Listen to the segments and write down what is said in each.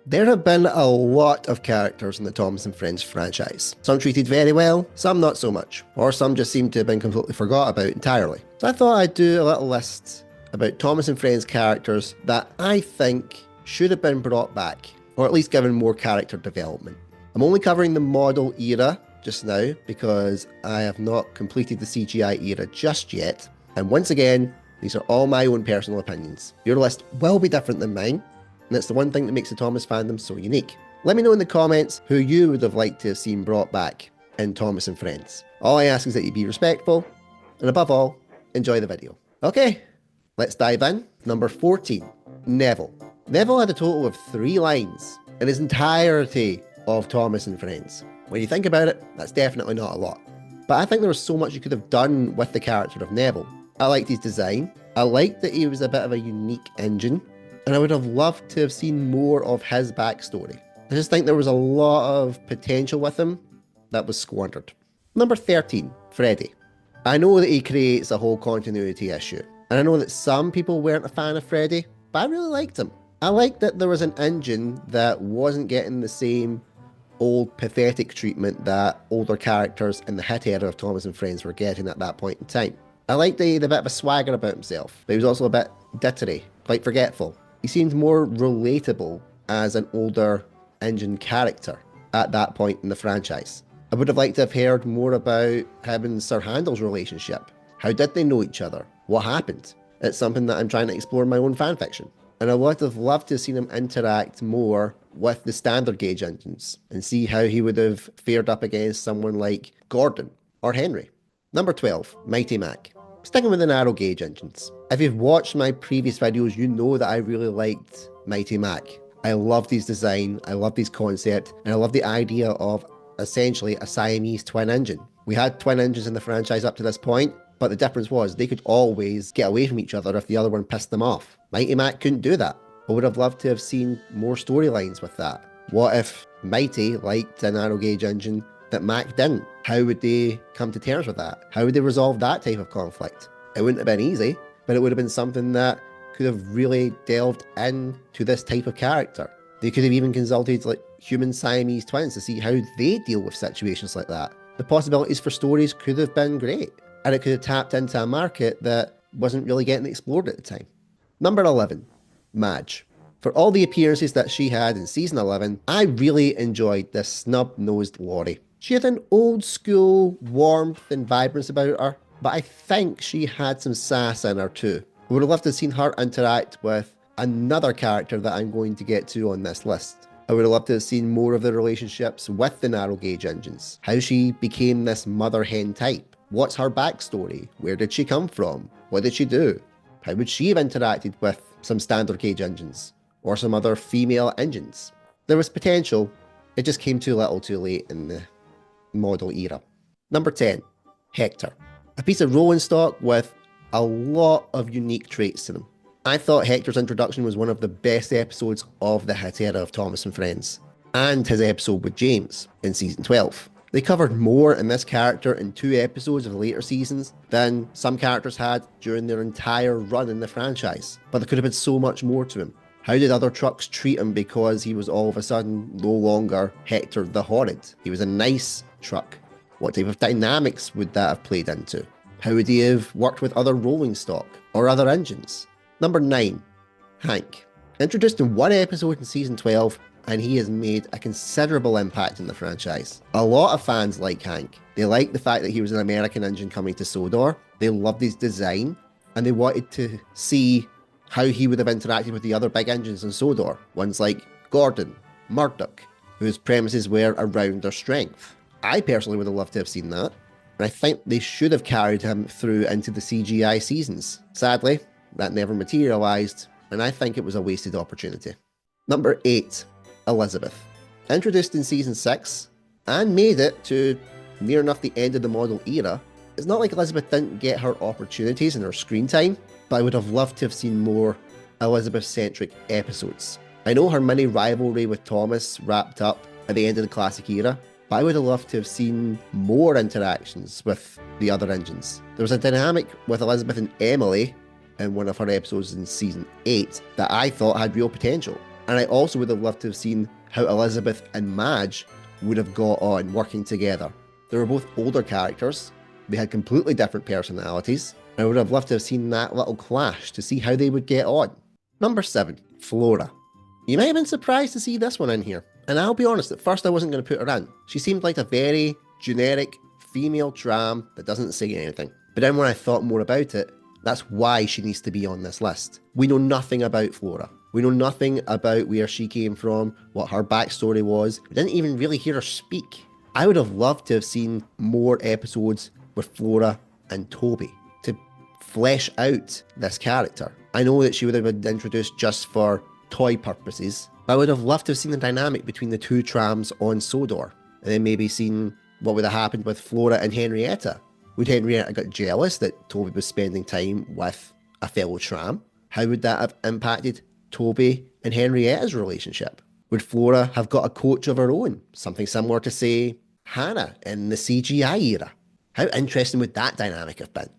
There have been a lot of characters in the Thomas and Friends franchise. Some treated very well, some not so much, or some just seem to have been completely forgot about entirely. So I thought I'd do a little list about Thomas and Friends characters that I think should have been brought back, or at least given more character development. I'm only covering the model era just now because I have not completed the CGI era just yet. And once again, these are all my own personal opinions. Your list will be different than mine, and it's the one thing that makes the Thomas fandom so unique. Let me know in the comments who you would have liked to have seen brought back in Thomas and Friends. All I ask is that you be respectful, and above all, enjoy the video. Okay, let's dive in. Number 14, Neville. Neville had a total of 3 lines in his entirety of Thomas and Friends. When you think about it, that's definitely not a lot. But I think there was so much you could have done with the character of Neville. I liked his design. I liked that he was a bit of a unique engine. And I would have loved to have seen more of his backstory. I just think there was a lot of potential with him that was squandered. Number 13, Freddy. I know that he creates a whole continuity issue. And I know that some people weren't a fan of Freddy, but I really liked him. I liked that there was an engine that wasn't getting the same old pathetic treatment that older characters in the hit era of Thomas and Friends were getting at that point in time. I liked that he had a bit of a swagger about himself, but he was also a bit dittery, quite forgetful. He seemed more relatable as an older engine character at that point in the franchise. I would have liked to have heard more about him and Sir Handel's relationship. How did they know each other? What happened? It's something that I'm trying to explore in my own fanfiction. And I would have loved to have seen him interact more with the standard gauge engines and see how he would have fared up against someone like Gordon or Henry. Number 12, Mighty Mac. Sticking with the narrow gauge engines. If you've watched my previous videos, you know that I really liked Mighty Mac. I loved his design, I loved his concept, and I loved the idea of essentially a Siamese twin engine. We had twin engines in the franchise up to this point, but the difference was they could always get away from each other if the other one pissed them off. Mighty Mac couldn't do that. I would have loved to have seen more storylines with that. What if Mighty liked a narrow gauge engine that Mac didn't? How would they come to terms with that? How would they resolve that type of conflict? It wouldn't have been easy, but it would have been something that could have really delved into this type of character. They could have even consulted like human Siamese twins to see how they deal with situations like that. The possibilities for stories could have been great, and it could have tapped into a market that wasn't really getting explored at the time. Number 11, Madge. For all the appearances that she had in season 11, I really enjoyed this snub-nosed Laurie. She had an old school warmth and vibrance about her, but I think she had some sass in her too. I would have loved to have seen her interact with another character that I'm going to get to on this list. I would have loved to have seen more of the relationships with the narrow gauge engines, how she became this mother hen type. What's her backstory? Where did she come from? What did she do? How would she have interacted with some standard gauge engines or some other female engines? There was potential, it just came too little too late in the model era. Number 10, Hector. A piece of rolling stock with a lot of unique traits to them. I thought Hector's introduction was one of the best episodes of the hit era of Thomas and Friends, and his episode with James in season 12. They covered more in this character in 2 episodes of the later seasons than some characters had during their entire run in the franchise, but there could have been so much more to him. How did other trucks treat him because he was all of a sudden no longer Hector the Horrid? He was a nice truck. What type of dynamics would that have played into? How would he have worked with other rolling stock or other engines? Number 9, Hank. Introduced in 1 episode in season 12, and he has made a considerable impact in the franchise. A lot of fans like Hank. They liked the fact that he was an American engine coming to Sodor. They loved his design, and they wanted to see how he would have interacted with the other big engines in Sodor. Ones like Gordon, Murdoch, whose premises were around their strength. I personally would have loved to have seen that, and I think they should have carried him through into the CGI seasons. Sadly, that never materialised, and I think it was a wasted opportunity. Number 8, Elizabeth. Introduced in season 6, and made it to near enough the end of the model era, it's not like Elizabeth didn't get her opportunities in her screen time, but I would have loved to have seen more Elizabeth-centric episodes. I know her mini rivalry with Thomas wrapped up at the end of the classic era, but I would have loved to have seen more interactions with the other engines. There was a dynamic with Elizabeth and Emily in one of her episodes in season 8 that I thought had real potential. And I also would have loved to have seen how Elizabeth and Madge would have got on working together. They were both older characters. They had completely different personalities. I would have loved to have seen that little clash to see how they would get on. Number 7, Flora. You might have been surprised to see this one in here. And I'll be honest, at first I wasn't going to put her in. She seemed like a very generic female tram that doesn't say anything. But then when I thought more about it, that's why she needs to be on this list. We know nothing about Flora. We know nothing about where she came from, what her backstory was. We didn't even really hear her speak. I would have loved to have seen more episodes with Flora and Toby to flesh out this character. I know that she would have been introduced just for toy purposes, but I would have loved to have seen the dynamic between the two trams on Sodor, and then maybe seen what would have happened with Flora and Henrietta. Would Henrietta got jealous that Toby was spending time with a fellow tram? How would that have impacted Toby and Henrietta's relationship? Would Flora have got a coach of her own? Something similar to, say, Hannah in the CGI era. How interesting would that dynamic have been?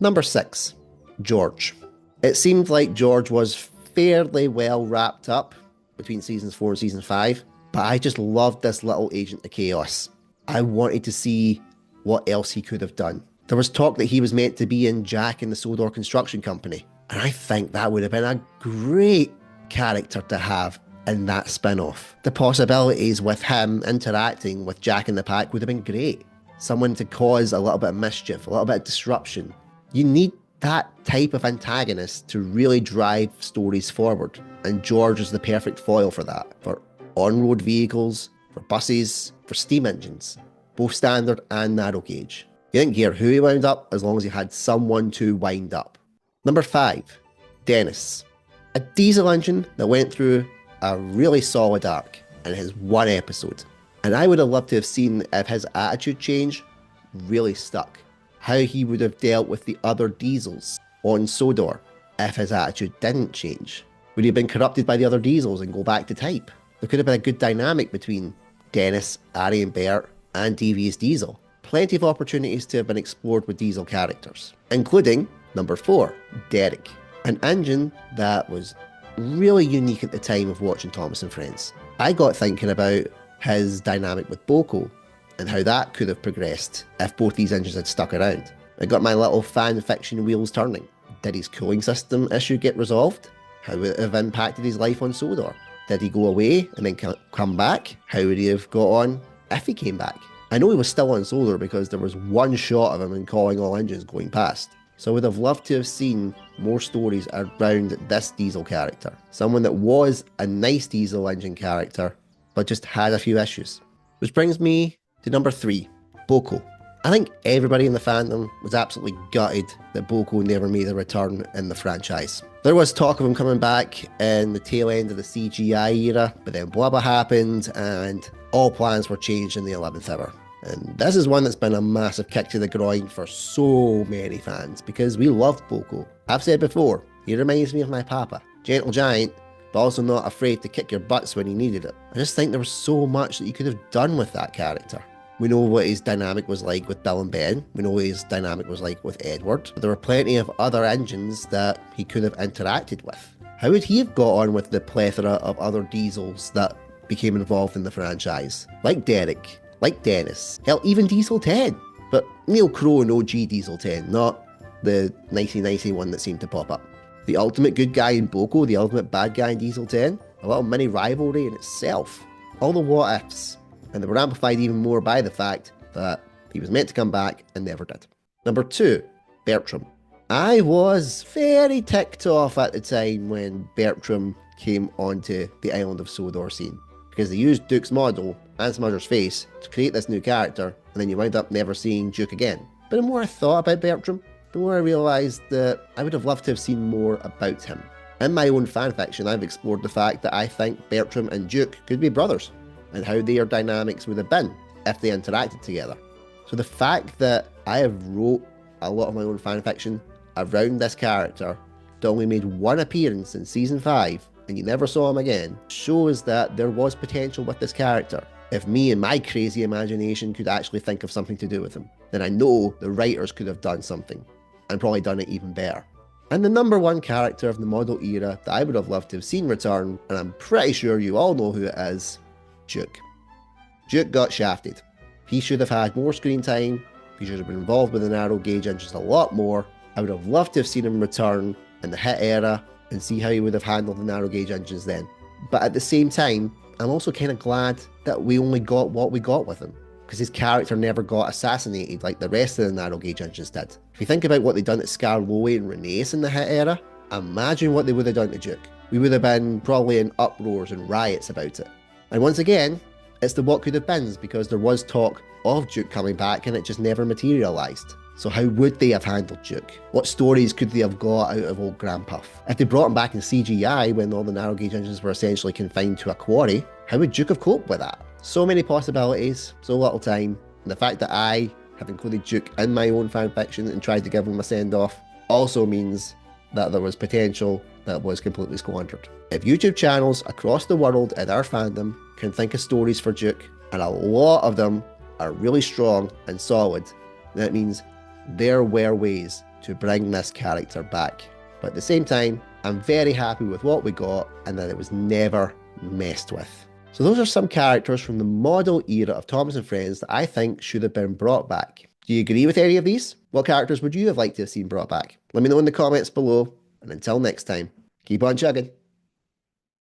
Number 6, George. It seemed like George was fairly well wrapped up between seasons 4 and season 5, but I just loved this little agent of chaos. I wanted to see what else he could have done. There was talk that he was meant to be in Jack and the Sodor Construction Company, and I think that would have been a great character to have in that spin-off. The possibilities with him interacting with Jack in the Pack would have been great. Someone to cause a little bit of mischief, a little bit of disruption. You need that type of antagonist to really drive stories forward, and George is the perfect foil for that, for on-road vehicles, for buses, for steam engines, both standard and narrow gauge. You didn't care who he wound up as long as he had someone to wind up. Number 5, Dennis. A diesel engine that went through a really solid arc in his one episode. And I would have loved to have seen if his attitude change really stuck. How he would have dealt with the other diesels on Sodor if his attitude didn't change. Would he have been corrupted by the other diesels and go back to type? There could have been a good dynamic between Dennis, Ari and Bert, and Devious Diesel. Plenty of opportunities to have been explored with diesel characters, including number 4, Derek. An engine that was really unique at the time of watching Thomas and Friends. I got thinking about his dynamic with Boko and how that could have progressed if both these engines had stuck around. I got my little fan fiction wheels turning. Did his cooling system issue get resolved? How would it have impacted his life on Sodor? Did he go away and then come back? How would he have got on if he came back? I know he was still on Sodor because there was one shot of him in Calling All Engines going past. So I would have loved to have seen more stories around this diesel character. Someone that was a nice diesel engine character, but just had a few issues. Which brings me to number 3, Boko. I think everybody in the fandom was absolutely gutted that Boko never made a return in the franchise. There was talk of him coming back in the tail end of the CGI era, but then blah blah happened and all plans were changed in the 11th hour. And this is one that's been a massive kick to the groin for so many fans because we loved Boko. I've said before, he reminds me of my papa. Gentle giant, but also not afraid to kick your butts when he needed it. I just think there was so much that you could have done with that character. We know what his dynamic was like with Bill and Ben. We know what his dynamic was like with Edward. There were plenty of other engines that he could have interacted with. How would he have got on with the plethora of other diesels that became involved in the franchise? Like Derek, like Dennis, hell, even Diesel 10. But Neil Crow and OG Diesel 10, not the 1990 one that seemed to pop up. The ultimate good guy in Boko, the ultimate bad guy in Diesel 10, a little mini rivalry in itself. All the what ifs. And they were amplified even more by the fact that he was meant to come back and never did. Number 2, Bertram. I was very ticked off at the time when Bertram came onto the island of Sodor scene, because they used Duke's model and Smudger's face to create this new character, and then you wind up never seeing Duke again. But the more I thought about Bertram, the more I realised that I would have loved to have seen more about him. In my own fanfiction, I've explored the fact that I think Bertram and Duke could be brothers, and how their dynamics would have been if they interacted together. So the fact that I have wrote a lot of my own fanfiction around this character that only made one appearance in season 5 and you never saw him again shows that there was potential with this character. If me and my crazy imagination could actually think of something to do with him, then I know the writers could have done something and probably done it even better. And the number one character of the model era that I would have loved to have seen return, and I'm pretty sure you all know who it is, Duke. Duke got shafted. He should have had more screen time. He should have been involved with the narrow gauge engines a lot more. I would have loved to have seen him return in the hit era and see how he would have handled the narrow gauge engines then. But at the same time, I'm also kind of glad that we only got what we got with him, because his character never got assassinated like the rest of the narrow gauge engines did. If you think about what they'd done to Scarlowe and Renace in the hit era, imagine what they would have done to Duke. We would have been probably in uproars and riots about it. And once again, it's the what could have beens, because there was talk of Duke coming back and it just never materialised. So how would they have handled Duke? What stories could they have got out of old Grandpuff? If they brought him back in CGI when all the narrow gauge engines were essentially confined to a quarry, how would Duke have coped with that? So many possibilities, so little time, and the fact that I have included Duke in my own fanfiction and tried to give him a send-off also means that there was potential that was completely squandered. If YouTube channels across the world in our fandom can think of stories for Duke, and a lot of them are really strong and solid, that means there were ways to bring this character back. But at the same time, I'm very happy with what we got and that it was never messed with. So those are some characters from the model era of Thomas and Friends that I think should have been brought back. Do you agree with any of these? What characters would you have liked to have seen brought back? Let me know in the comments below, and until next time, keep on chugging.